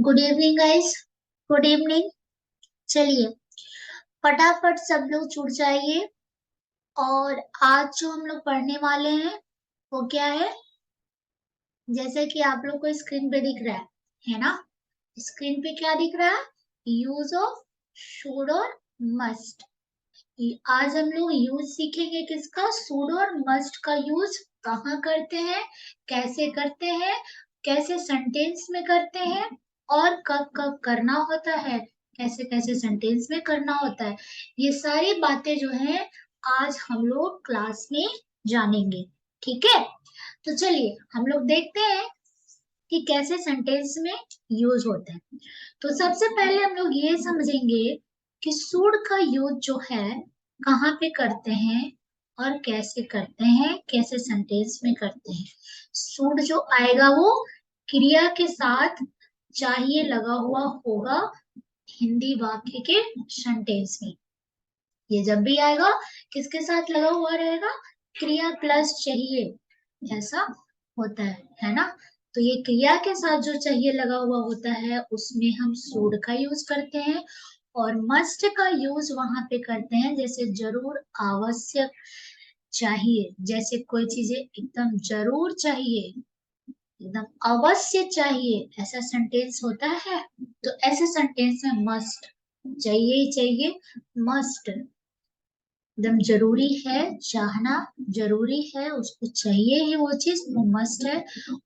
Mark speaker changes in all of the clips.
Speaker 1: Good evening guys. Good evening. चलिए फटाफट सब लोग जुड़ जाइए। और आज जो हम लोग पढ़ने वाले हैं वो क्या है, जैसे कि आप लोग को स्क्रीन पे दिख रहा है ना। स्क्रीन पे क्या दिख रहा है? यूज ऑफ शुड और मस्ट। आज हम लोग यूज सीखेंगे किसका? शुड और मस्ट का यूज कहाँ करते हैं, कैसे करते हैं, कैसे सेंटेंस में करते हैं और कब कब करना होता है, कैसे कैसे सेंटेंस में करना होता है। ये सारी बातें जो हैं आज हम लोग क्लास में जानेंगे। ठीक है, तो चलिए हम लोग देखते हैं कि कैसे सेंटेंस में यूज होता है। तो सबसे पहले हम लोग ये समझेंगे कि शुड का यूज जो है कहाँ पे करते हैं और कैसे करते हैं, कैसे सेंटेंस में करते हैं। शुड जो आएगा वो क्रिया के साथ चाहिए लगा हुआ होगा हिंदी वाक्य के सेंटेंस में। ये जब भी आएगा किसके साथ लगा हुआ रहेगा? क्रिया प्लस चाहिए, ऐसा होता है ना। तो ये क्रिया के साथ जो चाहिए लगा हुआ होता है उसमें हम शुड का यूज करते हैं। और मस्ट का यूज वहां पे करते हैं जैसे जरूर, आवश्यक, चाहिए। जैसे कोई चीजें एकदम जरूर चाहिए, एकदम अवश्य चाहिए, ऐसा सेंटेंस होता है। तो ऐसे सेंटेंस में मस्ट, चाहिए ही चाहिए, मस्ट एकदम जरूरी है, चाहना जरूरी है, उसको चाहिए ही वो चीज, वो मस्ट है।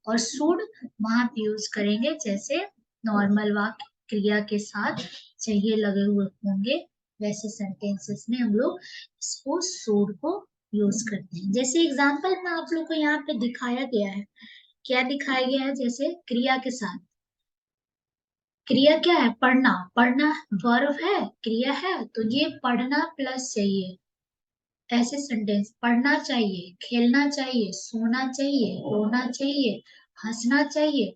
Speaker 1: और शुड वहां पे यूज करेंगे जैसे नॉर्मल वाक्य क्रिया के साथ चाहिए लगे हुए होंगे, वैसे सेंटेंसेस में हम लोग इसको शुड को यूज करते हैं। जैसे एग्जाम्पल में आप लोग को यहाँ पे दिखाया गया है, क्या दिखाया गया है? जैसे क्रिया के साथ, क्रिया क्या है? पढ़ना। पढ़ना वर्ब है, क्रिया है, तो ये पढ़ना प्लस चाहिए। ऐसे सेंटेंस, पढ़ना चाहिए, खेलना चाहिए, सोना चाहिए, रोना चाहिए, हंसना चाहिए।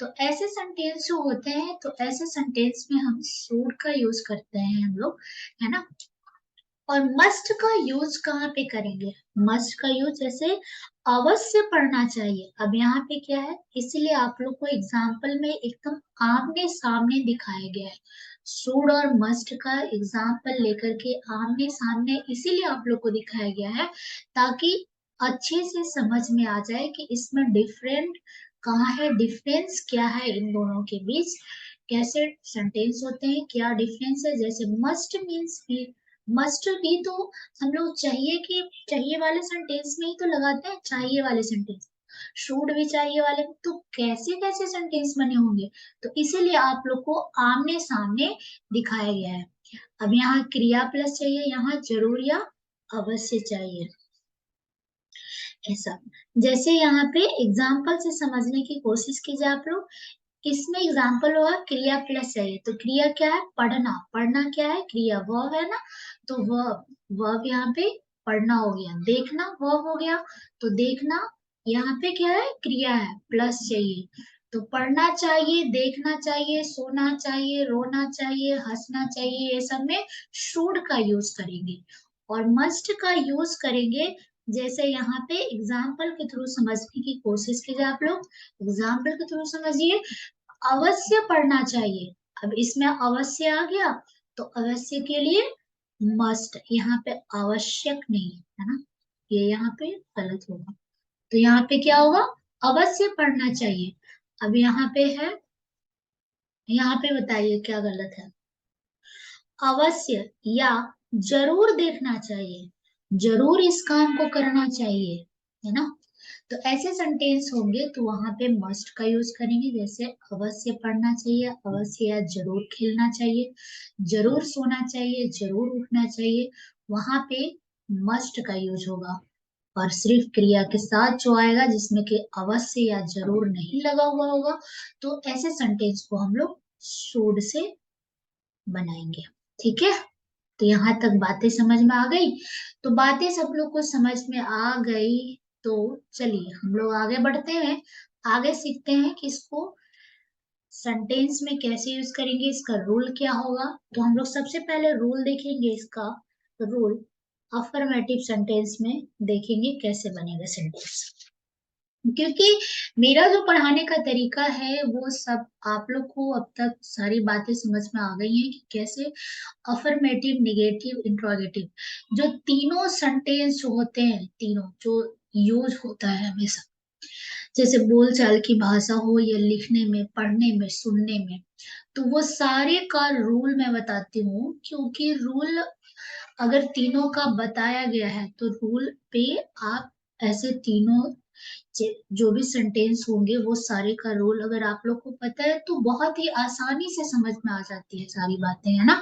Speaker 1: तो ऐसे सेंटेंस जो होते हैं, तो ऐसे सेंटेंस में हम शुड का यूज करते हैं हम लोग, है ना। और मस्ट का यूज कहाँ पे करेंगे? मस्ट का यूज जैसे अवश्य पढ़ना चाहिए। अब यहाँ पे क्या है, इसीलिए आप लोग को एग्जाम्पल में एकदम आमने सामने दिखाया गया है। शुड और मस्ट का एग्जाम्पल लेकर के आमने सामने इसीलिए आप लोग को दिखाया गया है ताकि अच्छे से समझ में आ जाए कि इसमें डिफरेंट कहाँ है, डिफरेंस क्या है इन दोनों के बीच, कैसे सेंटेंस होते हैं, क्या डिफरेंस है। जैसे मस्ट मीन्स भी, मस्ट भी तो हम लोग चाहिए कि चाहिए वाले सेंटेंस में ही तो लगाते हैं, चाहिए वाले सेंटेंस। शुड भी चाहिए वाले, तो कैसे कैसे सेंटेंस बने होंगे। तो इसीलिए आप लोग को आमने सामने दिखाया गया है। अब यहाँ क्रिया प्लस चाहिए, यहाँ जरूर या अवश्य चाहिए, ऐसा। जैसे यहाँ पे एग्जाम्पल से समझने की कोशिश कीजिए आप लोग। इसमें एग्जाम्पल होगा क्रिया प्लस चाहिए, तो क्रिया क्या है? पढ़ना। पढ़ना क्या है? क्रिया, वर्ब है ना। तो वर्ब, वर्ब यहाँ पे पढ़ना हो गया। देखना वर्ब हो गया, तो देखना यहाँ पे क्या है? क्रिया है, प्लस चाहिए। तो पढ़ना चाहिए, देखना चाहिए, सोना चाहिए, रोना चाहिए, हंसना चाहिए, ये सब में शुड का यूज करेंगे। और मस्ट का यूज करेंगे जैसे यहाँ पे एग्जाम्पल के थ्रू समझने की कोशिश कीजिए आप लोग। एग्जाम्पल के थ्रू समझिए। अवश्य पढ़ना चाहिए, अब इसमें अवश्य आ गया, तो अवश्य के लिए मस्ट, यहाँ पे आवश्यक नहीं है ना, ये यहाँ पे गलत होगा। तो यहाँ पे क्या होगा? अवश्य पढ़ना चाहिए। अब यहाँ पे है, यहाँ पे बताइए क्या गलत है? अवश्य या जरूर देखना चाहिए, जरूर इस काम को करना चाहिए, है ना। तो ऐसे सेंटेंस होंगे तो वहां पे मस्ट का यूज करेंगे जैसे अवश्य पढ़ना चाहिए, अवश्य या जरूर खेलना चाहिए, जरूर सोना चाहिए, जरूर उठना चाहिए, वहां पे मस्ट का यूज होगा। और सिर्फ क्रिया के साथ जो आएगा जिसमें कि अवश्य या जरूर नहीं लगा हुआ होगा, तो ऐसे सेंटेंस को हम लोग शुड से बनाएंगे। ठीक है, तो यहाँ तक बातें समझ में आ गई। तो बातें सब लोग को समझ में आ गई, तो चलिए हम लोग आगे बढ़ते हैं। आगे सीखते हैं कि इसको सेंटेंस में कैसे यूज करेंगे, इसका रूल क्या होगा। तो हम लोग सबसे पहले रूल देखेंगे इसका। रूल अफर्मेटिव सेंटेंस में देखेंगे कैसे बनेगा सेंटेंस। क्योंकि मेरा जो पढ़ाने का तरीका है वो सब आप लोग को अब तक सारी बातें समझ में आ गई हैं कि कैसे अफर्मेटिव, नेगेटिव, इंट्रोगेटिव जो तीनों सेंटेंस जो होते हैं, तीनों जो यूज होता है हमेशा, जैसे बोलचाल की भाषा हो या लिखने में, पढ़ने में, सुनने में, तो वो सारे का रूल मैं बताती हूँ, क्योंकि रूल अगर तीनों का बताया गया है तो रूल पे आप ऐसे तीनों जो भी सेंटेंस होंगे वो सारे का रोल अगर आप लोग को पता है तो बहुत ही आसानी से समझ में आ जाती है सारी बातें, है ना।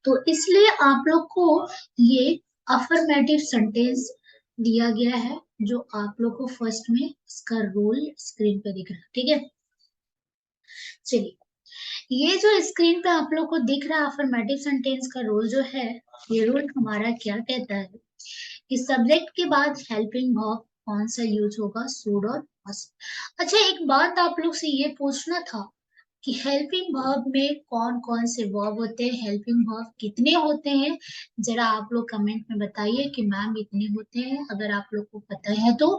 Speaker 1: तो इसलिए आप लोग को ये अफर्मेटिव सेंटेंस दिया गया है, जो आप लोग को फर्स्ट में इसका रोल स्क्रीन पे दिख रहा है, ठीक है। चलिए, ये जो स्क्रीन पे आप लोग को दिख रहा है अफर्मेटिव सेंटेंस का रोल जो है, ये रोल हमारा क्या कहता है कि सब्जेक्ट के बाद हेल्पिंग वर्ब कौन सा यूज होगा, शुड और मस्ट। अच्छा, एक बात आप लोग से ये पूछना था कि हेल्पिंग वर्ब में कौन कौन से वर्ब होते हैं, हेल्पिंग वर्ब कितने होते हैं, जरा आप लोग कमेंट में बताइए कि मैम इतने होते हैं, अगर आप लोग को पता है तो।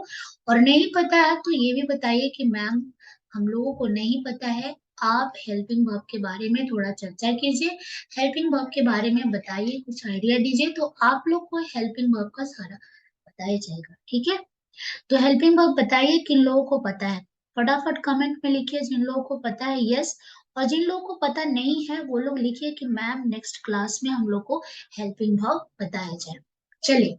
Speaker 1: और नहीं पता है तो ये भी बताइए कि मैम हम लोगों को नहीं पता है। आप हेल्पिंग वर्ब के बारे में थोड़ा चर्चा कीजिए, हेल्पिंग वर्ब के बारे में बताइए, कुछ आइडिया दीजिए, तो आप लोग को हेल्पिंग वर्ब का सारा बताया जाएगा, ठीक है। तो हेल्पिंग वर्ब बताइए किन लोगों को पता है, फटाफट कमेंट में लिखिए जिन लोगों को पता है, यस। और जिन लोगों को पता नहीं है वो लोग लिखिए कि मैम नेक्स्ट क्लास में हम लोग को हेल्पिंग वर्ब बताया जाए। चलिए,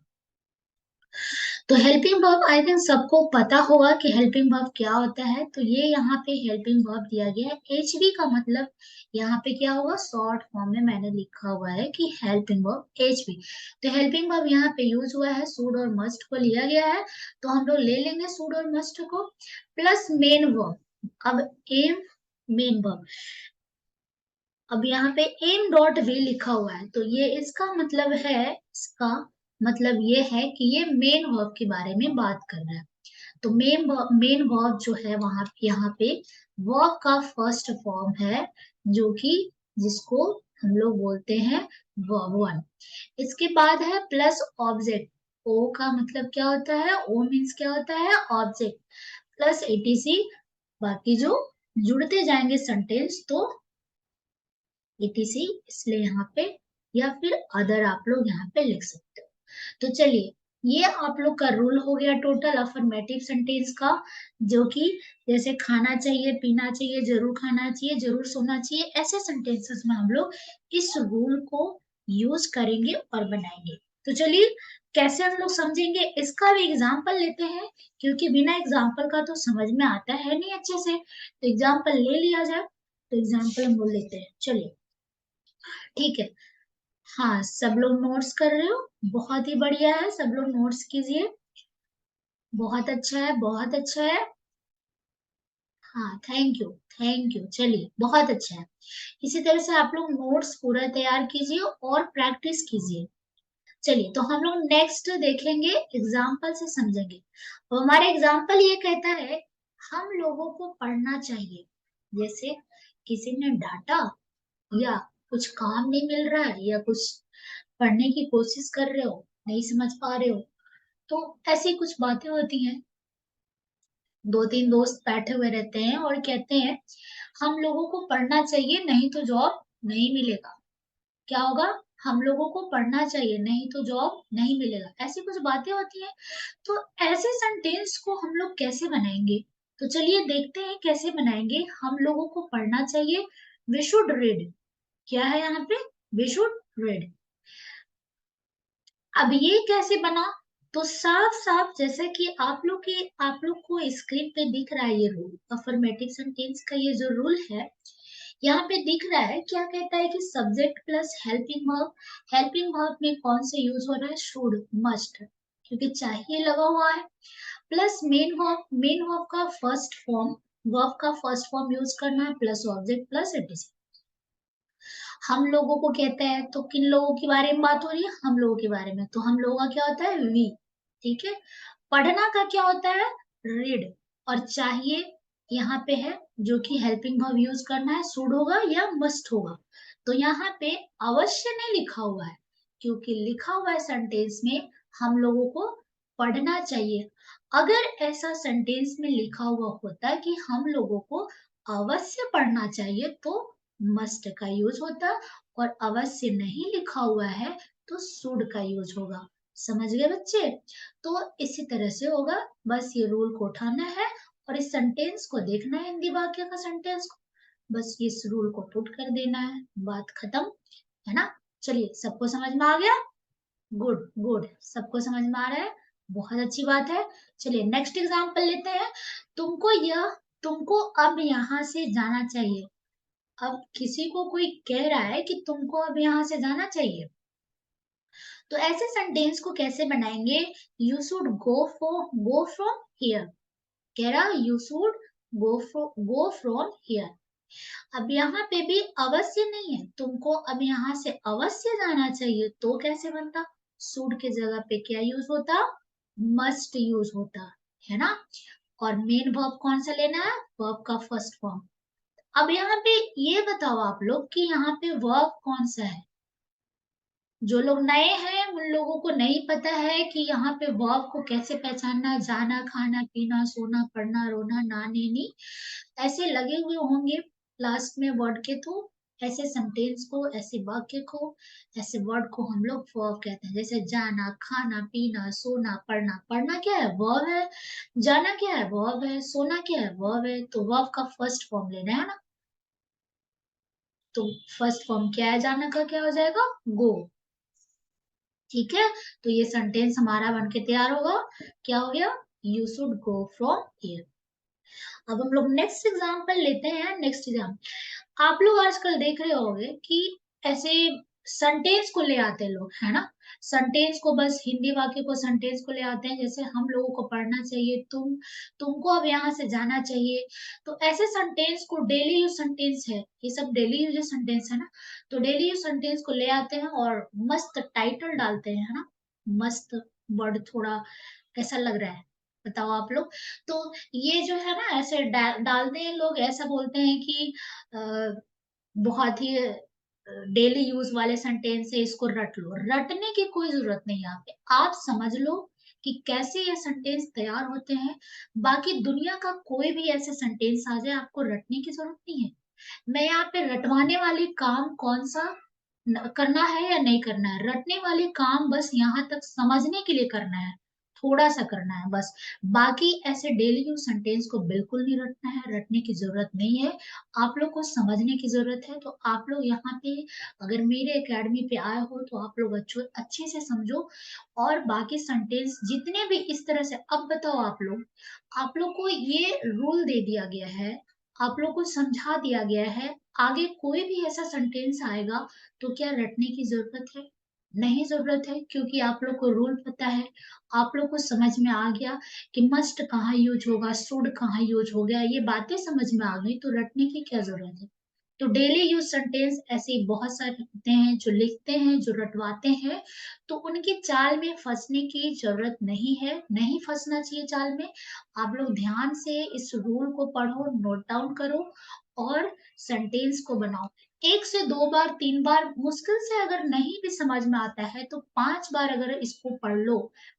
Speaker 1: तो हेल्पिंग वर्ब आई थिंक सबको पता होगा कि हेल्पिंग वर्ब क्या होता है। तो ये यहाँ पे हेल्पिंग वर्ब दिया गया है, एचवी का मतलब यहाँ पे क्या होगा, शॉर्ट फॉर्म में मैंने लिखा हुआ है कि हेल्पिंग वर्ब एचवी। तो हेल्पिंग वर्ब यहाँ पे यूज हुआ है, शुड और मस्ट को लिया गया है, तो हम लोग ले लेंगे शुड और मस्ट को, प्लस मेन वर्ब। अब एम मेन वर्ब, अब यहाँ पे एम डॉट वी लिखा हुआ है, तो ये इसका मतलब है, इसका मतलब ये है कि ये मेन वर्ब के बारे में बात कर रहा है। तो मेन वर्ब जो है वहां यहाँ पे वर्ब का फर्स्ट फॉर्म है, जो कि जिसको हम लोग बोलते हैं वर्ब वन। इसके बाद है प्लस ऑब्जेक्ट, ओ का मतलब क्या होता है, ओ मीन्स क्या होता है, ऑब्जेक्ट, प्लस एटीसी, बाकी जो जुड़ते जाएंगे सेंटेंस तो एटीसी, इसलिए यहाँ पे, या फिर अदर आप लोग यहाँ पे लिख सकते हो। तो चलिए, ये आप लोग का रूल हो गया टोटल अफर्मेटिव सेंटेंस का, जो कि जैसे खाना चाहिए, पीना चाहिए, जरूर खाना चाहिए, जरूर सोना चाहिए, ऐसे सेंटेंसेस में हम लोग इस रूल को यूज करेंगे और बनाएंगे। तो चलिए, कैसे हम लोग समझेंगे इसका भी एग्जाम्पल लेते हैं, क्योंकि बिना एग्जाम्पल का तो समझ में आता है नहीं अच्छे से, तो एग्जाम्पल ले लिया जाए। तो एग्जाम्पल हम लोग लेते हैं, चलिए, ठीक है। हाँ, सब लोग नोट्स कर रहे हो, बहुत ही बढ़िया है, सब लोग नोट्स कीजिए, बहुत अच्छा है, बहुत अच्छा है। हाँ, थैंक यू, थैंक यू, चलिए बहुत अच्छा है। इसी तरह से आप लोग नोट्स पूरा तैयार कीजिए और प्रैक्टिस कीजिए। चलिए, तो हम लोग नेक्स्ट देखेंगे, एग्जाम्पल से समझेंगे। तो हमारा एग्जाम्पल ये कहता है, हम लोगों को पढ़ना चाहिए, जैसे किसी ने डांटा, या कुछ काम नहीं मिल रहा है, या कुछ पढ़ने की कोशिश कर रहे हो, नहीं समझ पा रहे हो, तो ऐसी कुछ बातें होती हैं। दो तीन दोस्त बैठे हुए रहते हैं और कहते हैं हम लोगों को पढ़ना चाहिए, नहीं तो जॉब नहीं मिलेगा। क्या होगा, हम लोगों को पढ़ना चाहिए नहीं तो जॉब नहीं मिलेगा, ऐसी कुछ बातें होती हैं। तो ऐसे सेंटेंस को हम लोग कैसे बनाएंगे, तो चलिए देखते हैं कैसे बनाएंगे। हम लोगों को पढ़ना चाहिए, वी शुड रीड, क्या है यहाँ पे, वी शुड रीड। अब ये कैसे बना, तो साफ साफ जैसा कि आप लोग को स्क्रीन पे दिख रहा है, ये रूल अफर्मेटिव सेंटेंस का ये जो रूल है यहाँ पे दिख रहा है, क्या कहता है कि subject plus helping verb, helping verb में कौन से यूज हो रहा है, शुड, मस्ट, क्योंकि चाहिए लगा हुआ है, plus main verb, main verb का फर्स्ट फॉर्म, वर्ब का फर्स्ट फॉर्म यूज करना है, प्लस ऑब्जेक्ट प्लस एटीसी। हम लोगों को कहते हैं, तो किन लोगों के बारे में बात हो रही है, हम लोगों के बारे में, तो हम लोगों का क्या होता है, वी, ठीक है। पढ़ना का क्या होता है, रीड, और चाहिए यहाँ पे है, जो कि हेल्पिंग वर्ब यूज करना है, शुड होगा या मस्ट होगा। तो यहाँ पे अवश्य नहीं लिखा हुआ है, क्योंकि लिखा हुआ है सेंटेंस में हम लोगों को पढ़ना चाहिए। अगर ऐसा सेंटेंस में लिखा हुआ होता कि हम लोगों को अवश्य पढ़ना चाहिए तो मस्ट का यूज होता, और अवश्य नहीं लिखा हुआ है तो शुड का यूज होगा। समझ गए बच्चे? तो इसी तरह से होगा। बस ये रूल को उठाना है और इस सेंटेंस को देखना है, हिंदी वाक्य का सेंटेंस को, बस इस रूल को पुट कर देना है, बात खत्म, है ना? चलिए, सबको समझ में आ गया? गुड गुड, सबको समझ में आ रहा है, बहुत अच्छी बात है। चलिए नेक्स्ट एग्जांपल लेते हैं। तुमको अब यहाँ से जाना चाहिए। अब किसी को कोई कह रहा है कि तुमको अब यहाँ से जाना चाहिए, तो ऐसे सेंटेंस को कैसे बनाएंगे? You should go from here. कह रहा you should go from here. अब यहाँ पे भी अवश्य नहीं है, तुमको अब यहाँ से अवश्य जाना चाहिए, तो कैसे बनता? शुड के जगह पे क्या यूज होता? मस्ट यूज होता, है ना? और मेन वर्ब कौन सा लेना है? वर्ब का फर्स्ट फॉर्म। अब यहाँ पे ये बताओ आप लोग कि यहाँ पे वर्ब कौन सा है? जो लोग नए हैं उन लोगों को नहीं पता है कि यहाँ पे वर्ब को कैसे पहचानना, जाना, खाना, पीना, सोना, पढ़ना, रोना, नानी, नी, ऐसे लगे हुए होंगे लास्ट में वर्ड के। तो ऐसे सेंटेंस को, ऐसे वाक्य को, ऐसे वर्ड को हम लोग वर्ब कहते हैं। जैसे जाना, खाना, पीना, सोना, पढ़ना। पढ़ना क्या है? वर्ब है। जाना क्या है? वर्ब है। सोना क्या है? वर्ब है। तो वर्ब का फर्स्ट फॉर्म लेना है ना। तो फर्स्ट फॉर्म क्या है जाना का? क्या हो जाएगा? गो। ठीक है, तो ये सेंटेंस हमारा बन के तैयार होगा। क्या हो गया? You should go from here. अब हम लोग नेक्स्ट एग्जाम्पल लेते हैं। नेक्स्ट एग्जाम्पल, आप लोग आजकल देख रहे होंगे कि ऐसे सेंटेंस को ले आते हैं लोग, है ना? सेंटेंस को, बस हिंदी वाक्य को, सेंटेंस को ले आते हैं। जैसे हम लोगों को पढ़ना चाहिए, तुमको अब यहाँ से जाना चाहिए। तो ऐसे सेंटेंस को डेली यूज सेंटेंस है, ये सब डेली यूज सेंटेंस है ना। तो डेली यूज सेंटेंस को ले आते हैं और मस्त टाइटल डालते हैं, है ना? मस्त वर्ड थोड़ा कैसा लग रहा है, बताओ आप लोग। तो ये जो है ना, ऐसे डालते हैं लोग, ऐसा बोलते हैं कि बहुत ही डेली यूज वाले सेंटेंस है, इसको रट लो। रटने की कोई जरूरत नहीं है यहाँ पे, आप समझ लो कि कैसे ये सेंटेंस तैयार होते हैं। बाकी दुनिया का कोई भी ऐसे सेंटेंस आ जाए, आपको रटने की जरूरत नहीं है। मैं यहाँ पे रटवाने वाली काम कौन सा करना है या नहीं करना है, रटने वाले काम बस यहाँ तक समझने के लिए करना है, थोड़ा सा करना है बस। बाकी ऐसे डेली यूज सेंटेंस को बिल्कुल नहीं रटना है, रटने की जरूरत नहीं है। आप लोग को समझने की जरूरत है। तो आप लोग यहाँ पे अगर मेरे एकेडमी पे आए हो तो आप लोग अच्छे से समझो। और बाकी सेंटेंस जितने भी इस तरह से, अब बताओ आप लोग को ये रूल दे दिया गया है, आप लोग को समझा दिया गया है। आगे कोई भी ऐसा सेंटेंस आएगा तो क्या रटने की जरूरत है? नहीं जरूरत है, क्योंकि आप लोग को रूल पता है। आप लोग को समझ में आ गया कि मस्ट कहाँ यूज होगा, शुड कहाँ यूज हो गया, ये बातें समझ में आ गई, तो रटने की क्या जरूरत है? तो डेली यूज सेंटेंस ऐसे ही बहुत सारे होते हैं जो लिखते हैं, जो रटवाते हैं। तो उनकी चाल में फंसने की जरूरत नहीं है, नहीं फंसना चाहिए चाल में। आप लोग ध्यान से इस रूल को पढ़ो, नोट डाउन करो और सेंटेंस को बनाओ। एक से दो बार, तीन बार, मुश्किल से अगर नहीं भी समझ में आता है तो 5 बार अगर इसको पढ़ लो,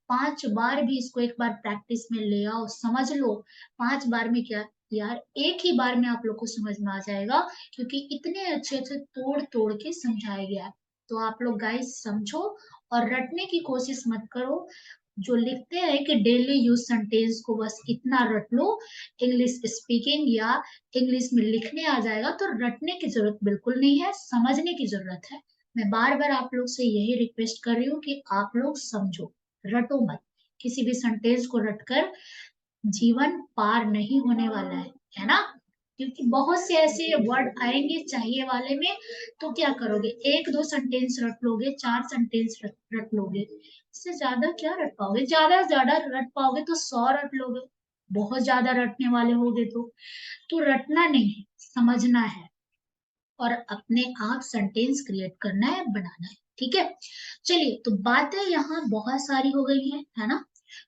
Speaker 1: 5 बार भी इसको एक बार प्रैक्टिस में ले आओ, समझ लो। 5 बार में क्या यार, एक ही बार में आप लोग को समझ में आ जाएगा, क्योंकि इतने अच्छे अच्छे तोड़ तोड़ के समझाया गया है। तो आप लोग गाइस समझो और रटने की कोशिश मत करो। जो लिखते हैं कि डेली यूज सेंटेंस को बस इतना रट लो, इंग्लिश स्पीकिंग या इंग्लिश में लिखने आ जाएगा, तो रटने की जरूरत बिल्कुल नहीं है, समझने की जरूरत है। मैं बार बार आप लोग से यही रिक्वेस्ट कर रही हूँ कि आप लोग समझो, रटो मत। किसी भी सेंटेंस को रटकर जीवन पार नहीं होने वाला है ना? क्योंकि बहुत से ऐसे वर्ड आएंगे चाहिए वाले में, तो क्या करोगे? एक दो सेंटेंस रट लोगे, चार सेंटेंस रट लोगे, इससे ज्यादा क्या रट पाओगे? ज्यादा से ज्यादा रट पाओगे तो 100 रट लोगे, बहुत ज्यादा रटने वाले होगे तो रटना नहीं है, समझना है और अपने आप सेंटेंस क्रिएट करना है, बनाना है। ठीक है, चलिए, तो बातें यहाँ बहुत सारी हो गई हैं, है ना?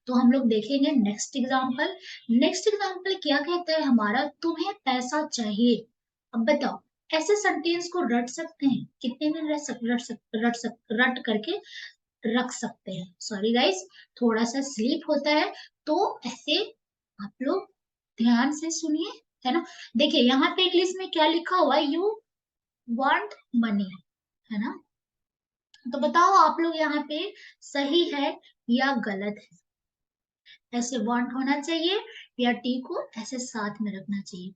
Speaker 1: तो हम लोग देखेंगे नेक्स्ट एग्जाम्पल। नेक्स्ट एग्जाम्पल क्या कहता है हमारा? तुम्हें पैसा चाहिए। अब बताओ, ऐसे सेंटेंस को रट सकते हैं? कितने दिन रट करके रख सकते हैं। सॉरी गाइस, थोड़ा सा स्लिप होता है, तो ऐसे आप लोग ध्यान से सुनिए, है ना। देखिए यहाँ पे इंग्लिश में क्या लिखा हुआ है, यू वांट मनी, है ना। तो बताओ आप लोग यहाँ पे सही है या गलत है। ऐसे वांट होना चाहिए या टी को ऐसे साथ में रखना चाहिए,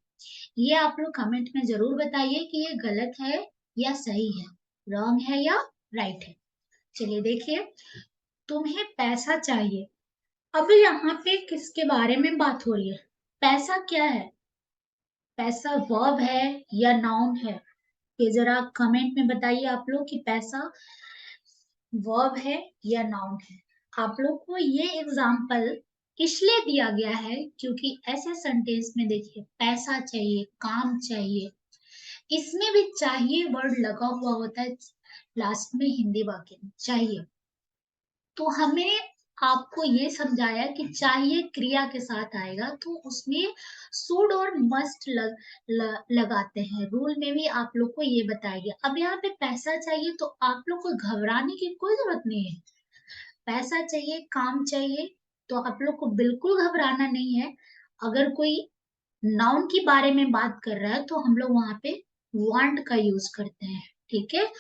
Speaker 1: ये आप लोग कमेंट में जरूर बताइए कि ये गलत है या सही है, रॉन्ग है या राइट है। चलिए देखिए, तुम्हें पैसा चाहिए। अब यहाँ पे किसके बारे में बात हो रही है, पैसा क्या है, पैसा वर्ब है या नाउन है, ये जरा कमेंट में बताइए आप लोग कि पैसा वर्ब है या नाउन है। आप लोग को ये एग्जाम्पल इसलिए दिया गया है क्योंकि ऐसे सेंटेंस में देखिए पैसा चाहिए, काम चाहिए, इसमें भी चाहिए वर्ड लगा हुआ होता है लास्ट में हिंदी वाक्य में चाहिए। तो हमें आपको ये समझाया कि चाहिए क्रिया के साथ आएगा, तो उसमें शुड और मस्ट लगाते हैं। रूल में भी आप लोग को ये बताया गया। अब यहाँ पे पैसा चाहिए तो आप लोग को घबराने की कोई जरूरत नहीं है। पैसा चाहिए, काम चाहिए, तो आप लोग को बिल्कुल घबराना नहीं है। अगर कोई नाउन के बारे में बात कर रहा है तो हम लोग वहां पे वांट का यूज करते हैं, ठीक है।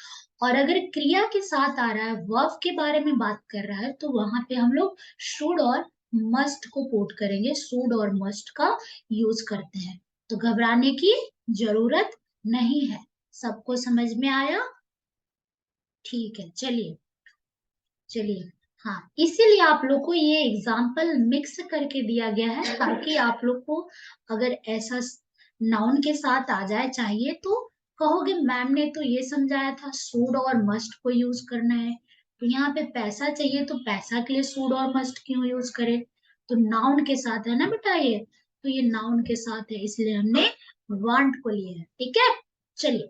Speaker 1: और अगर क्रिया के साथ आ रहा है, वर्ब के बारे में बात कर रहा है, तो वहां पे हम लोग शुड और मस्ट को कोट करेंगे, शुड और मस्ट का यूज करते हैं। तो घबराने की जरूरत नहीं है। सबको समझ में आया, ठीक है। चलिए चलिए, हाँ, इसीलिए आप लोग को ये एग्जाम्पल मिक्स करके दिया गया है, ताकि आप लोग को अगर ऐसा नाउन के साथ आ जाए चाहिए, तो कहोगे मैम ने तो ये समझाया था शुड और मस्ट को यूज करना है, तो यहाँ पे पैसा चाहिए तो पैसा के लिए शुड और मस्ट क्यों यूज करे। तो नाउन के साथ है ना बेटा, ये तो ये नाउन के साथ है, इसलिए हमने वांट को लिया है, ठीक है। चलिए,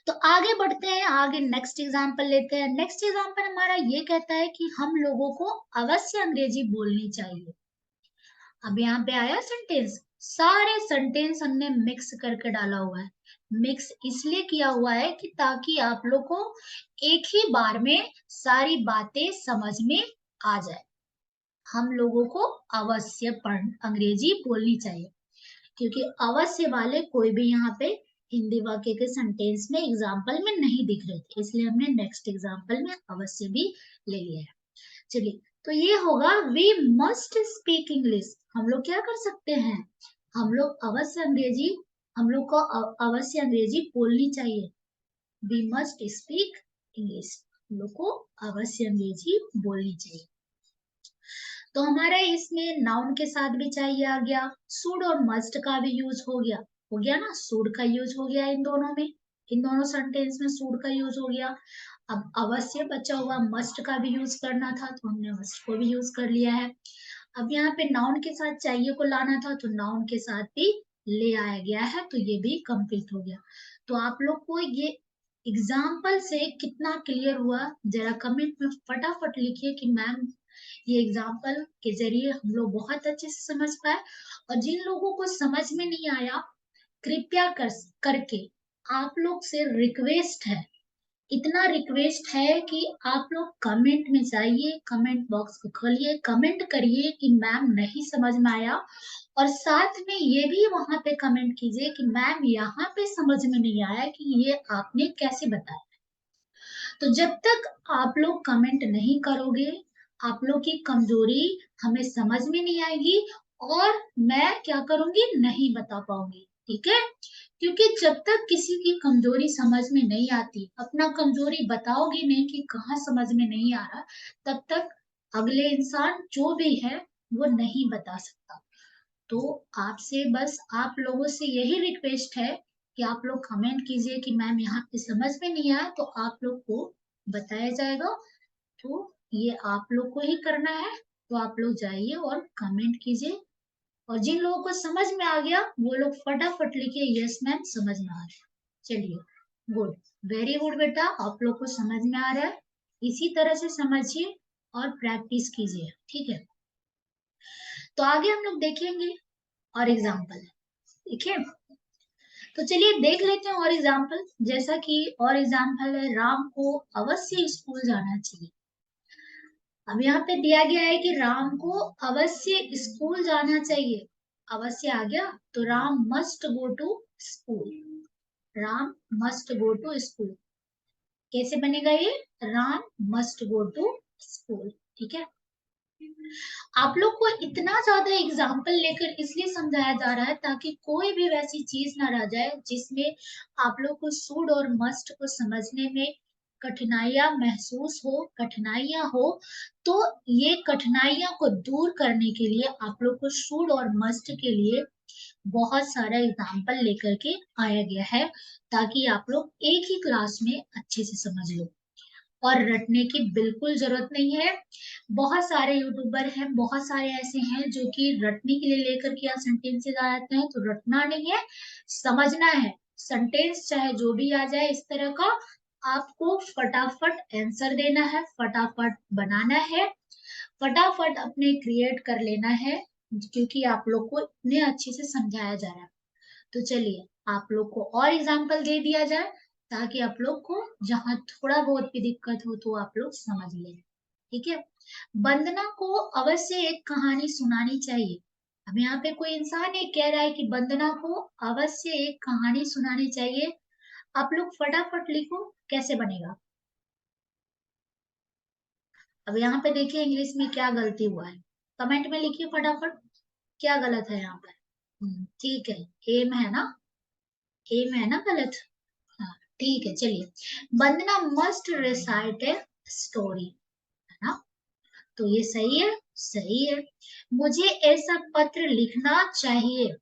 Speaker 1: तो आगे बढ़ते हैं, आगे नेक्स्ट एग्जांपल लेते हैं। नेक्स्ट एग्जांपल हमारा ये कहता है कि हम लोगों को अवश्य अंग्रेजी बोलनी चाहिए। अब यहाँ पे आया सेंटेंस, सारे सेंटेंस हमने मिक्स करके डाला हुआ है। मिक्स इसलिए किया हुआ है कि ताकि आप लोग को एक ही बार में सारी बातें समझ में आ जाए। हम लोगों को अवश्य अंग्रेजी बोलनी चाहिए, क्योंकि अवश्य वाले कोई भी यहाँ पे हिंदी वाक्य के सेंटेंस में एग्जाम्पल में नहीं दिख रहे थे, इसलिए हमने नेक्स्ट एग्जाम्पल में अवश्य भी ले लिया है। चलिए, तो ये होगा वी मस्ट स्पीक इंग्लिश। हम लोग क्या कर सकते हैं, हम लोग अवश्य अंग्रेजी, हम लोग को अवश्य अंग्रेजी बोलनी चाहिए। वी मस्ट स्पीक इंग्लिश, हम लोग को अवश्य अंग्रेजी बोलनी चाहिए। तो हमारे इसमें नाउन के साथ भी चाहिए आ गया, शुड और मस्ट का भी यूज हो गया ना, शुड का यूज हो गया इन दोनों में, इन दोनों सेंटेंस में शुड का यूज हो गया। अब अवश्य बचा हुआ मस्ट का भी यूज करना था, तो हमने मस्ट को भी यूज कर लिया है। अब यहाँ पे नाउन के साथ चाहिए को लाना था, तो नाउन के साथ भी ले आया गया है, तो ये भी कंप्लीट हो गया। तो आप लोग को ये एग्जाम्पल से कितना क्लियर हुआ, जरा कमेंट में फटाफट लिखिए कि मैम ये एग्जाम्पल के जरिए हम लोग बहुत अच्छे से समझ पाए। और जिन लोगों को समझ में नहीं आया, कृपया करके आप लोग से रिक्वेस्ट है, इतना रिक्वेस्ट है कि आप लोग कमेंट में जाइए, कमेंट बॉक्स को खोलिए, कमेंट करिए कि मैम नहीं समझ में आया, और साथ में ये भी वहां पे कमेंट कीजिए कि मैम यहाँ पे समझ में नहीं आया कि ये आपने कैसे बताया। तो जब तक आप लोग कमेंट नहीं करोगे, आप लोग की कमजोरी हमें समझ में नहीं आएगी, और मैं क्या करूंगी, नहीं बता पाऊंगी, ठीक है। क्योंकि जब तक किसी की कमजोरी समझ में नहीं आती, अपना कमजोरी बताओगे नहीं कि कहाँ समझ में नहीं आ रहा, तब तक अगले इंसान जो भी है वो नहीं बता सकता। तो आपसे बस आप लोगों से यही रिक्वेस्ट है कि आप लोग कमेंट कीजिए कि मैम यहाँ पे समझ में नहीं आया, तो आप लोग को बताया जाएगा। तो ये आप लोग को ही करना है, तो आप लोग जाइए और कमेंट कीजिए। और जिन लोगों को समझ में आ गया वो लोग फटाफट लिखिए यस मैम समझ में आ गया। चलिए, गुड, वेरी गुड बेटा, आप लोग को समझ में आ रहा है। इसी तरह से समझिए और प्रैक्टिस कीजिए, ठीक है। तो आगे हम लोग देखेंगे और एग्जाम्पल, ठीक है। तो चलिए देख लेते हैं और एग्जाम्पल। जैसा कि और एग्जाम्पल है, राम को अवश्य स्कूल जाना चाहिए। अब यहाँ पे दिया गया है कि राम को अवश्य स्कूल जाना चाहिए। अवश्य आ गया तो Ram must go to school. Ram must go to school कैसे बनेगा ये? Ram must go to school. ठीक है। आप लोग को इतना ज्यादा एग्जाम्पल लेकर इसलिए समझाया जा रहा है ताकि कोई भी वैसी चीज ना रह जाए जिसमें आप लोग को शुड और मस्ट को समझने में कठिनाइयां महसूस हो, कठिनाइयां हो। तो ये कठिनाइयां को दूर करने के लिए आप लोग को शुड और मस्ट के लिए बहुत सारा एग्जाम्पल लेकर के आया गया है, ताकि आप लोग एक ही क्लास में अच्छे से समझ लो। और रटने की बिल्कुल जरूरत नहीं है। बहुत सारे यूट्यूबर हैं, बहुत सारे ऐसे हैं जो कि रटने के लिए लेकर के सेंटेंसेस आ जाते हैं, तो रटना नहीं है, समझना है। सेंटेंस चाहे जो भी आ जाए इस तरह का, आपको फटाफट आंसर देना है, फटाफट बनाना है, फटाफट अपने क्रिएट कर लेना है, क्योंकि आप लोग को इतने अच्छे से समझाया जा रहा है। तो चलिए आप लोग को और एग्जाम्पल दे दिया जाए ताकि आप लोग को जहां थोड़ा बहुत भी दिक्कत हो तो आप लोग समझ लें। ठीक है। वंदना को अवश्य एक कहानी सुनानी चाहिए। अब यहाँ पे कोई इंसान ये कह रहा है कि वंदना को अवश्य एक कहानी सुनानी चाहिए। आप लोग फटाफट लिखो कैसे बनेगा। अब यहाँ पे देखिए इंग्लिश में क्या गलती हुआ है, कमेंट में लिखिए फटाफट क्या गलत है यहाँ पर। ठीक है, एम है ना, एम है ना गलत। हाँ ठीक है। चलिए, वंदना मस्ट रिसाइट ए स्टोरी, है ना, तो ये सही है, सही है। मुझे ऐसा पत्र लिखना चाहिए,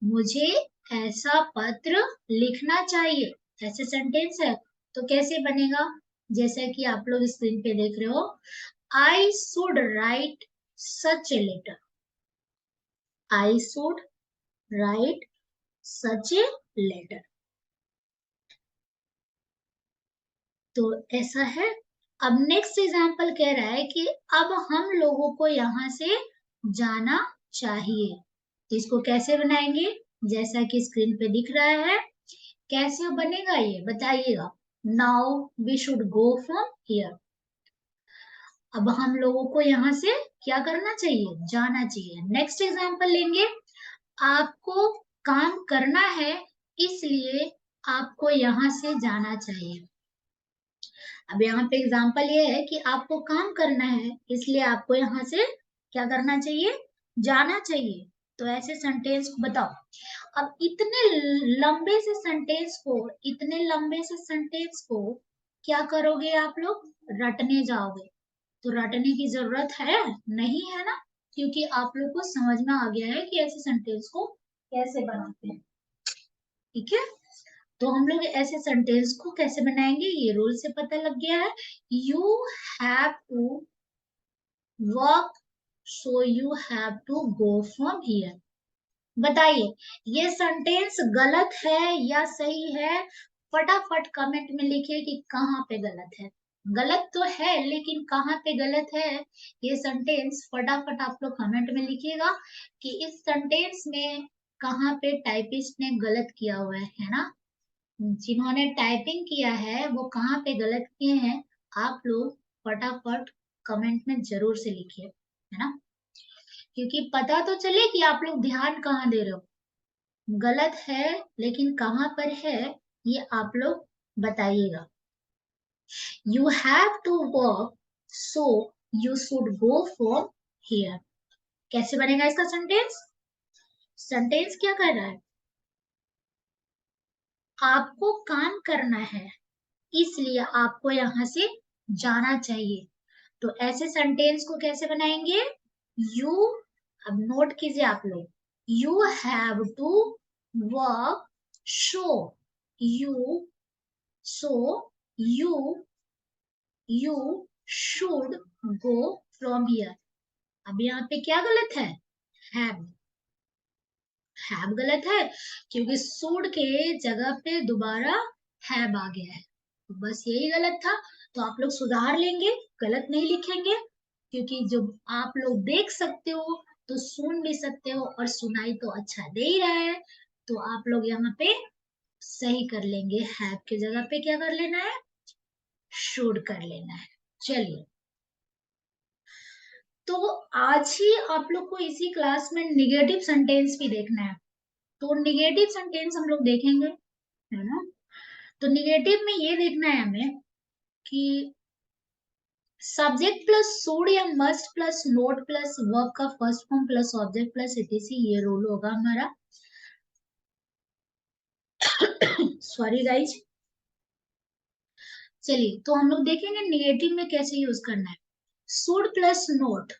Speaker 1: मुझे ऐसा पत्र लिखना चाहिए, ऐसे सेंटेंस है। तो कैसे बनेगा? जैसा कि आप लोग स्क्रीन पे देख रहे हो, I should write such a letter, I should write such a letter. तो ऐसा है। अब नेक्स्ट एग्जाम्पल कह रहा है कि अब हम लोगों को यहाँ से जाना चाहिए। तो इसको कैसे बनाएंगे? जैसा कि स्क्रीन पे दिख रहा है, कैसे बनेगा ये बताइएगा। Now we should go from here. अब हम लोगों को यहाँ से क्या करना चाहिए? जाना चाहिए। नेक्स्ट एग्जाम्पल लेंगे, आपको काम करना है इसलिए आपको यहाँ से जाना चाहिए। अब यहाँ पे एग्जाम्पल ये है कि आपको काम करना है इसलिए आपको यहाँ से क्या करना चाहिए? जाना चाहिए। तो ऐसे सेंटेंस को बताओ। अब लंबे से सेंटेंस को इतने लंबे से सेंटेंस को क्या करोगे आप लोग? रटने जाओगे। तो रटने की जरूरत है नहीं, है ना, क्योंकि आप लोग को समझ में आ गया है कि ऐसे सेंटेंस को कैसे बनाते हैं। ठीक है। तो हम लोग ऐसे सेंटेंस को कैसे बनाएंगे ये रूल से पता लग गया है। You have to work, so you have to go from here. बताइए ये सेंटेंस गलत है या सही है? फटाफट कमेंट में लिखिए कि कहाँ पे गलत है। गलत तो है लेकिन कहाँ पे गलत है ये सेंटेंस, फटाफट आप लोग कमेंट में लिखिएगा कि इस सेंटेंस में कहाँ पे टाइपिस्ट ने गलत किया हुआ है ना। जिन्होंने टाइपिंग किया है वो कहाँ पे गलत किए हैं, आप लोग फटाफट कमेंट में जरूर से लिखिए, है ना, क्योंकि पता तो चले कि आप लोग ध्यान कहाँ दे रहे हो। गलत है लेकिन कहाँ पर है ये आप लोग बताइएगा। You have to work, so you should go from here. कैसे बनेगा इसका सेंटेंस? सेंटेंस क्या कर रहा है? आपको काम करना है इसलिए आपको यहाँ से जाना चाहिए। तो ऐसे सेंटेंस को कैसे बनाएंगे? यू, अब नोट कीजिए आप लोग, you have to work, so you, so you you should go from here. अब यहाँ पे क्या गलत है? हैव, हैव गलत है क्योंकि शुड के जगह पे दोबारा हैव आ गया है, तो बस यही गलत था। तो आप लोग सुधार लेंगे, गलत नहीं लिखेंगे, क्योंकि जब आप लोग देख सकते हो तो सुन भी सकते हो और सुनाई तो अच्छा दे ही रहा है। तो आप लोग यहाँ पे सही कर लेंगे, हैव की जगह पे क्या कर लेना है, शुड कर लेना है। चलिए, तो आज ही आप लोग को इसी क्लास में निगेटिव सेंटेंस भी देखना है। तो निगेटिव सेंटेंस हम लोग देखेंगे, है ना। तो निगेटिव में ये देखना है हमें कि सब्जेक्ट प्लस शुड या must plus not plus verb का first form plus object plus etc, ये रूल होगा हमारा। Sorry guys. चलिए, तो हम लोग देखेंगे निगेटिव में कैसे यूज करना है। शुड प्लस नोट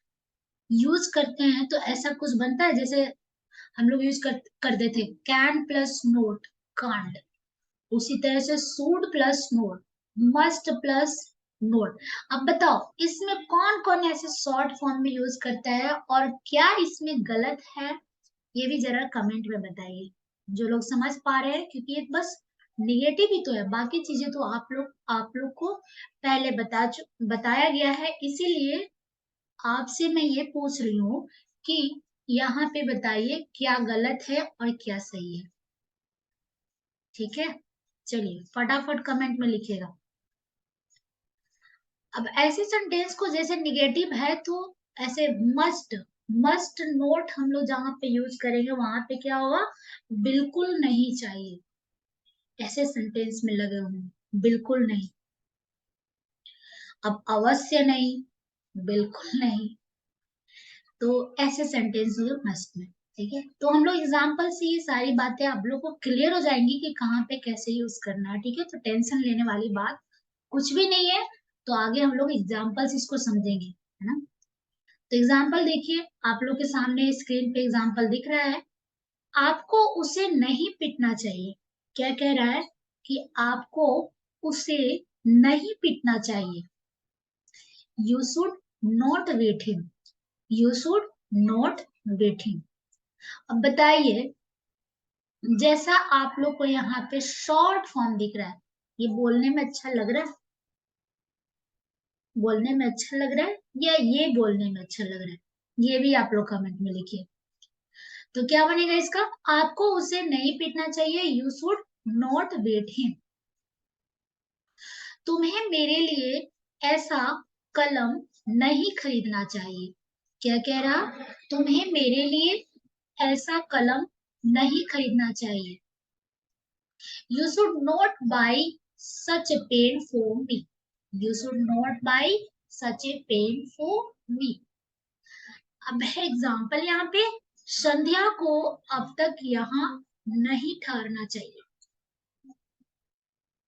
Speaker 1: यूज करते हैं तो ऐसा कुछ बनता है, जैसे हम लोग यूज करते थे कैन प्लस नोट, कांट। उसी तरह से should plus note, must plus note. अब बताओ इसमें कौन कौन ऐसे शॉर्ट फॉर्म में यूज करता है और क्या इसमें गलत है, ये भी जरा कमेंट में बताइए, जो लोग समझ पा रहे हैं, क्योंकि ये बस निगेटिव ही तो है, बाकी चीजें तो आप लोग को पहले बताया गया है, इसीलिए आपसे मैं ये पूछ रही हूँ कि यहाँ पे बताइए क्या गलत है और क्या सही है। ठीक है, चलिए फटाफट कमेंट में लिखिएगा। अब ऐसे सेंटेंस को जैसे निगेटिव है तो ऐसे मस्ट, मस्ट नोट हम लोग जहां पे यूज करेंगे वहां पे क्या होगा, बिल्कुल नहीं चाहिए, ऐसे सेंटेंस में लगे हुए हैं, बिल्कुल नहीं। अब अवश्य नहीं, बिल्कुल नहीं, तो ऐसे सेंटेंस मस्ट में। ठीक है, तो हम लोग एग्जाम्पल से ये सारी बातें आप लोग को क्लियर हो जाएंगी कि कहाँ पे कैसे यूज करना है। ठीक है, तो टेंशन लेने वाली बात कुछ भी नहीं है, तो आगे हम लोग एग्जाम्पल से इसको समझेंगे, है ना। तो एग्जाम्पल देखिए, आप लोग के सामने स्क्रीन पे एग्जाम्पल दिख रहा है। आपको उसे नहीं पीटना चाहिए, क्या कह रहा है कि आपको उसे नहीं पीटना चाहिए। You should not beat him, you should not beat him. अब बताइए, जैसा आप लोग को यहाँ पे शॉर्ट फॉर्म दिख रहा है, ये बोलने में अच्छा लग रहा है, बोलने में अच्छा लग रहा है या ये बोलने में अच्छा लग रहा है, ये भी आप लोग कमेंट में लिखिए। तो क्या बनेगा इसका, आपको उसे नहीं पीटना चाहिए, you should not beat him. तुम्हें मेरे लिए ऐसा कलम नहीं खरीदना चाहिए, क्या कह रहा, तुम्हें मेरे लिए ऐसा कलम नहीं खरीदना चाहिए। You should not buy such a pen for me. You should not buy such a pen for me. अब है एग्जाम्पल यहाँ पे, संध्या को अब तक यहाँ नहीं ठहरना चाहिए।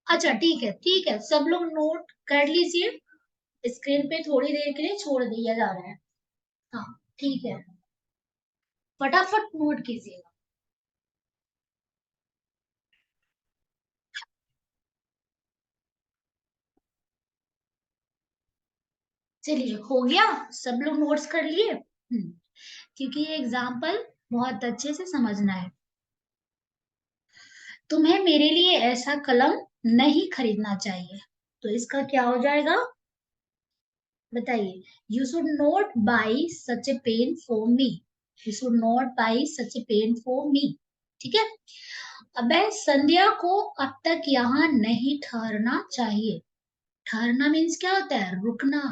Speaker 1: अच्छा ठीक है, सब लोग नोट कर लीजिए, स्क्रीन पे थोड़ी देर के लिए छोड़ दिया जा रहा है। हाँ ठीक है, फटाफट नोट कीजिएगा। चलिए हो गया, सब लोग नोट्स कर लिए। क्योंकि ये एग्जाम्पल बहुत अच्छे से समझना है। तुम्हें मेरे लिए ऐसा कलम नहीं खरीदना चाहिए, तो इसका क्या हो जाएगा बताइए। You should not buy such a pen for me, you should not buy such a pen for me. ठीक है, अब संध्या को अब तक यहाँ नहीं ठहरना चाहिए। ठहरना मीन्स क्या होता है, रुकना,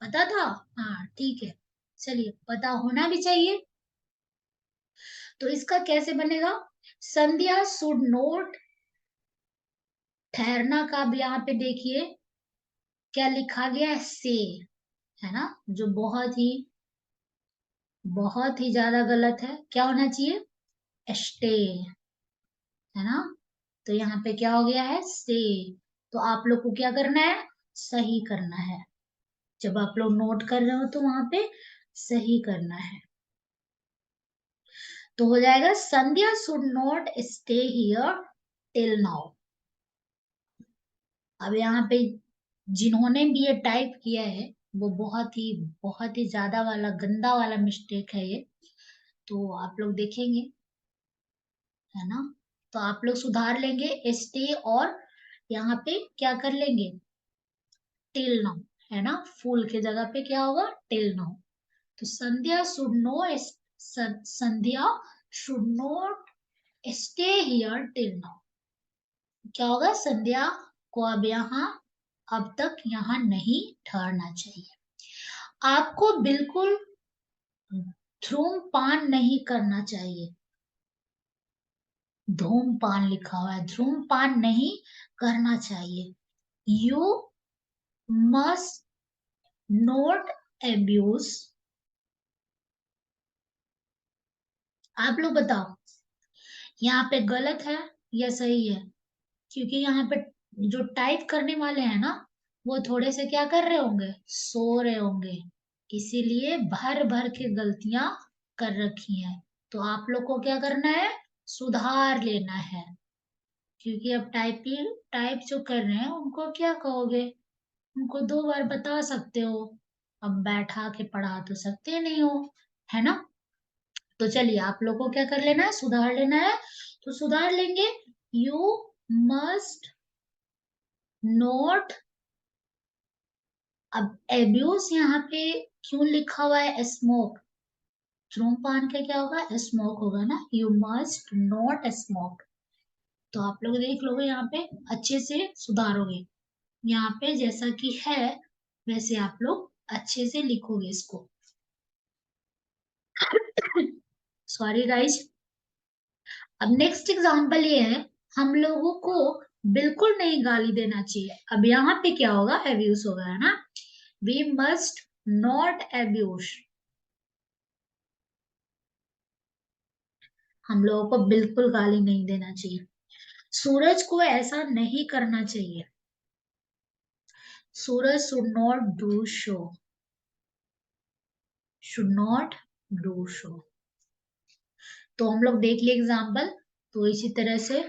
Speaker 1: पता था। हाँ ठीक है, चलिए पता होना भी चाहिए। तो इसका कैसे बनेगा, संध्या शुड नॉट, ठहरना का अब यहाँ पे देखिए क्या लिखा गया है, से, है ना, जो बहुत ही ज्यादा गलत है। क्या होना चाहिए, स्टे, है ना। तो यहाँ पे क्या हो गया है, से। तो आप लोग को क्या करना है, सही करना है। जब आप लोग नोट कर रहे हो तो वहां पे सही करना है। तो हो जाएगा Sandhya should not stay here till now. अब यहाँ पे जिन्होंने भी ये टाइप किया है वो बहुत ही ज्यादा वाला गंदा वाला मिस्टेक है ये, तो आप लोग देखेंगे, है ना। तो आप लोग सुधार लेंगे स्टे, और यहाँ पे क्या कर लेंगे, टिल नाउ, है ना, फुल के जगह पे क्या होगा, टिल नाउ। तो Sandhya should no, Sandhya should not stay here till now. क्या होगा? संध्या को अब तक यहाँ नहीं ठहरना चाहिए। आपको बिल्कुल धूम्रपान नहीं करना चाहिए। धूम्रपान लिखा हुआ है, धूम्रपान नहीं करना चाहिए। You must not abuse. आप लोग बताओ, यहाँ पे गलत है या सही है? क्योंकि यहाँ पे जो टाइप करने वाले हैं ना, वो थोड़े से क्या कर रहे होंगे? सो रहे होंगे, इसीलिए भर भर के गलतियां कर रखी हैं। तो आप लोग को क्या करना है? सुधार लेना है। क्योंकि अब टाइप जो कर रहे हैं उनको क्या कहोगे? उनको 2 बार बता सकते हो, अब बैठा के पढ़ा तो सकते नहीं हो, है ना? तो चलिए, आप लोग को क्या कर लेना है? सुधार लेना है। तो सुधार लेंगे, यू मस्ट नोट। अब एब्यूज यहाँ पे क्यों लिखा हुआ है? स्मोक, धूम्रपान का क्या होगा? स्मोक होगा ना। You must not smoke. तो आप लोग देख लोगे, यहाँ पे अच्छे से सुधारोगे। यहाँ पे जैसा कि है वैसे आप लोग अच्छे से लिखोगे इसको। Sorry guys. अब नेक्स्ट एग्जांपल ये है, हम लोगों को बिल्कुल नहीं गाली देना चाहिए। अब यहाँ पे क्या होगा? एब्यूज होगा, है ना। We must not abuse. हम लोगों को बिल्कुल गाली नहीं देना चाहिए। सूरज को ऐसा नहीं करना चाहिए। Suraj should not do so. Should not do so. तो हम लोग देख लिए एग्जाम्पल। तो इसी तरह से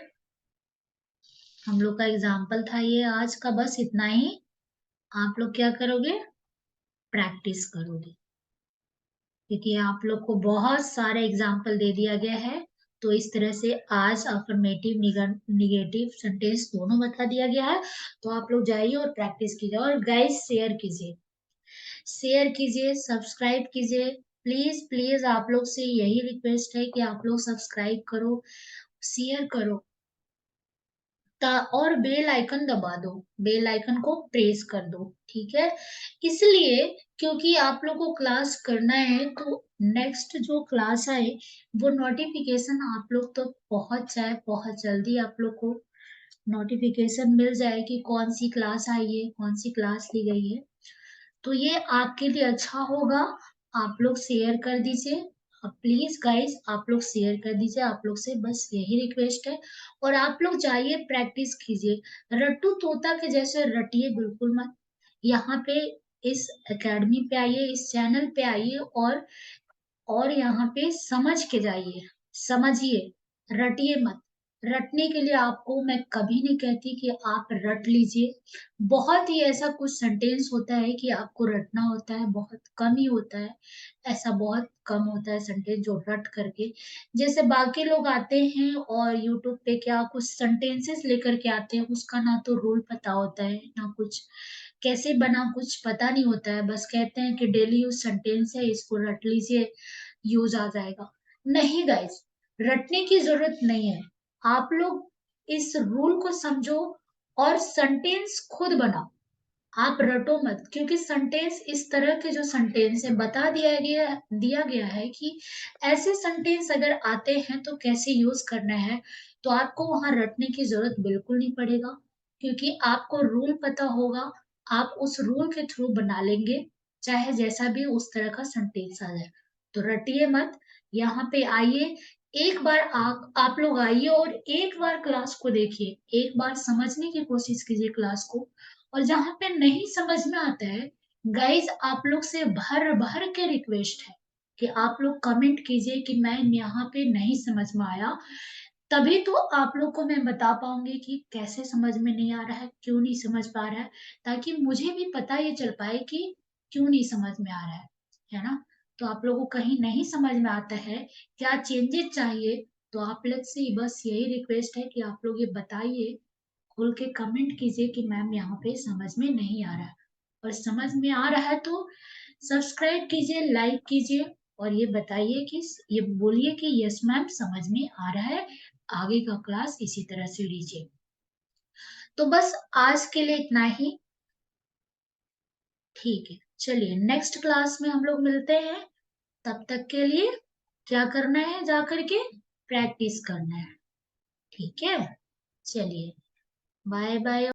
Speaker 1: हम लोग का एग्जाम्पल था ये आज का, बस इतना ही। आप लोग क्या करोगे? प्रैक्टिस करोगे, क्योंकि आप लोग को बहुत सारे एग्जाम्पल दे दिया गया है। तो इस तरह से आज अफर्मेटिव निगेटिव सेंटेंस दोनों बता दिया गया है। तो आप लोग जाइए और प्रैक्टिस कीजिए, और गाइस शेयर कीजिए, शेयर कीजिए, सब्सक्राइब कीजिए। प्लीज प्लीज आप लोग से यही रिक्वेस्ट है कि आप लोग सब्सक्राइब करो, शेयर करो, और बेल आइकन दबा दो, बेल आइकन को प्रेस कर दो, ठीक है? इसलिए क्योंकि आप लोग को क्लास करना है, तो नेक्स्ट जो क्लास आए वो नोटिफिकेशन आप लोग तो पहुंच जाए, बहुत जल्दी आप लोग को नोटिफिकेशन मिल जाए कि कौन सी क्लास आई है, कौन सी क्लास ली गई है। तो ये आपके लिए अच्छा होगा। आप लोग शेयर कर दीजिए, प्लीज गाइस, आप लोग शेयर कर दीजिए, आप लोग से बस यही रिक्वेस्ट है। और आप लोग जाइए, प्रैक्टिस कीजिए, रट्टू तोता के जैसे रटिए बिल्कुल मत। यहाँ पे इस एकेडमी पे आइए, इस चैनल पे आइए, और यहाँ पे समझ के जाइए, समझिए, रटिए मत। रटने के लिए आपको मैं कभी नहीं कहती कि आप रट लीजिए। बहुत ही ऐसा कुछ सेंटेंस होता है कि आपको रटना होता है, बहुत कम ही होता है। ऐसा बहुत कम होता है सेंटेंस जो रट करके, जैसे बाकी लोग आते हैं और यूट्यूब पे क्या कुछ सेंटेंसेस लेकर के आते हैं, उसका ना तो रूल पता होता है, ना कुछ कैसे बना कुछ पता नहीं होता है। बस कहते हैं कि डेली यूज सेंटेंस है, इसको रट लीजिए, यूज आ जाएगा। नहीं गाइस, रटने की जरूरत नहीं है। आप लोग इस रूल को समझो और सेंटेंस खुद बनाओ। आप रटो मत, क्योंकि सेंटेंस इस तरह के जो सेंटेंस है बता दिया गया है कि ऐसे सेंटेंस अगर आते हैं तो कैसे यूज करना है। तो आपको वहां रटने की जरूरत बिल्कुल नहीं पड़ेगा, क्योंकि आपको रूल पता होगा। आप उस रूल के थ्रू बना लेंगे, चाहे जैसा भी उस तरह का सेंटेंस आ जाए। तो रटिए मत, यहाँ पे आइए। एक बार आप लोग आइए और एक बार क्लास को देखिए, एक बार समझने की कोशिश कीजिए क्लास को। और जहां पे नहीं समझ में आता है, गाइज आप लोग से भर भर के रिक्वेस्ट है कि आप लोग कमेंट कीजिए कि मैम यहाँ पे नहीं समझ में आया। तभी तो आप लोग को मैं बता पाऊंगी कि कैसे समझ में नहीं आ रहा है, क्यों नहीं समझ पा रहा है, ताकि मुझे भी पता ये चल पाए कि क्यों नहीं समझ में आ रहा है ना? तो आप लोगों को कहीं नहीं समझ में आता है, क्या चेंजेस चाहिए, तो आप लोग से बस यही रिक्वेस्ट है कि आप लोग ये बताइए, खोल के कमेंट कीजिए कि मैम यहाँ पे समझ में नहीं आ रहा है। और समझ में आ रहा है तो सब्सक्राइब कीजिए, लाइक कीजिए, और ये बताइए कि ये बोलिए कि यस मैम समझ में आ रहा है, आगे का क्लास इसी तरह से लीजिए। तो बस आज के लिए इतना ही। ठीक है, चलिए नेक्स्ट क्लास में हम लोग मिलते हैं। तब तक के लिए क्या करना है, जा करके प्रैक्टिस करना है। ठीक है, चलिए बाय बाय।